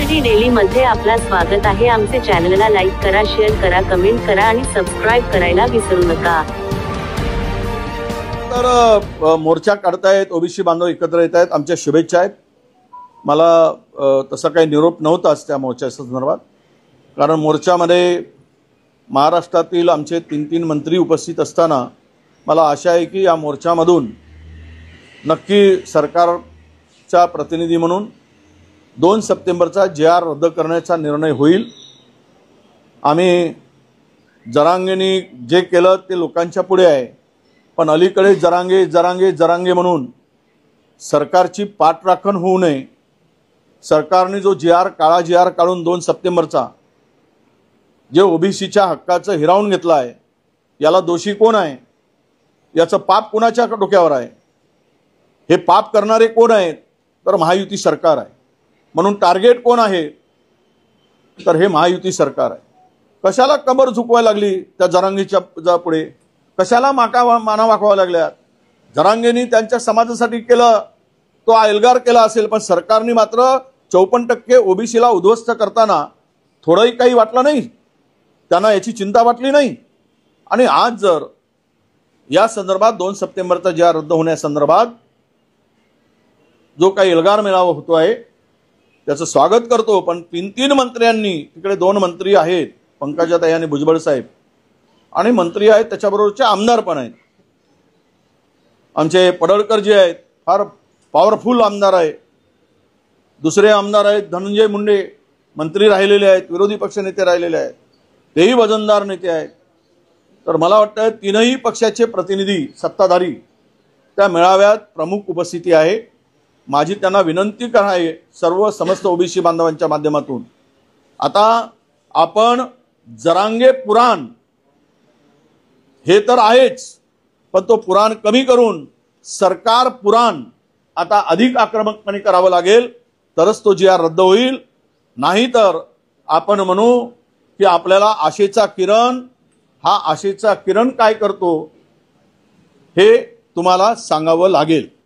MRD daily मध्ये आपला स्वागत आहे। आमचे चॅनलला लाईक करा, शेअर करा, कमेंट करा आणि सबस्क्राइब करायला विसरू नका। तर मोर्चा काढतायत, ओबीसी बांधव एकत्र येत आहेत, आमच्या शुभेच्छा आहेत। मला तसा काही निरोप नव्हताच त्या मोर्चाच्या संदर्भात, कारण मोर्चामध्ये महाराष्ट्रातील आमचे 3 मंत्री उपस्थित असताना मला आशा आहे की या मोर्चामधून नक्की सरकारचा प्रतिनिधी म्हणून 2 सप्टेंबरचा JR रद्द करण्याचा निर्णय होईल। आम्ही जरांगेंनी जे केलं ते लोकांच्या पुढे आहे, पण अलीकडे जरांगे म्हणून सरकारची पाठराखण होऊ नये। सरकारने जो काळा JR काढून 2 सप्टेंबरचा जे ओबीसीच्या हक्काचं हिरावून घेतला आहे, याला दोषी कोण आहे? याचं पाप कोणाच्या डोक्यावर आहे? हे पाप करणारे कोण आहेत? तर महायुती सरकार आहे। म्हणून टार्गेट कोण आहे? तर हे महायुती सरकार आहे। कशाला कमर झुकवायला लागली त्या जरांगीच्या पुढे? कशाला माना वाकवायला लागल्यात? जरांगेंनी त्यांच्या समाजासाठी केलं, तो एल्गार केला असेल, पण सरकारने मात्र 54% ओबीसीला उद्ध्वस्त करताना थोडंही काही वाटलं नाही, त्यांना याची चिंता वाटली नाही। आणि आज जर या संदर्भात 2 सप्टेंबरचा JR रद्द होण्यासंदर्भात जो काही एल्गार मेळावा होतो आहे त्याचं स्वागत करतो, पण 3 मंत्र्यांनी, तिकडे 2 मंत्री आहेत, पंकजाताई आणि भुजबळ साहेब, आणि मंत्री आहेत त्याच्याबरोबरचे आमदार पण आहेत। आमचे पडळकर जे आहेत फार पॉवरफुल आमदार आहे। दुसरे आमदार आहेत धनंजय मुंडे, मंत्री राहिलेले आहेत, विरोधी पक्ष नेते राहिलेले आहेत, तेही वजनदार नेते आहेत। तर मला वाटतं 3ही पक्षाचे प्रतिनिधी सत्ताधारी त्या मेळाव्यात प्रमुख उपस्थिती आहे। माझी त्यांना विनंती आहे सर्व समस्त ओबीसी बांधवांच्या माध्यमातून, आता आपण जरांगे पुराण हे तर आहेच, पण तो पुराण कमी करून सरकार पुराण आता अधिक आक्रमकपणे करावं लागेल, तरच तो JR रद्द होईल। नाहीतर आपण म्हणू की आपल्याला आशेचा किरण, हा आशेचा किरण काय करतो हे तुम्हाला सांगावं लागेल।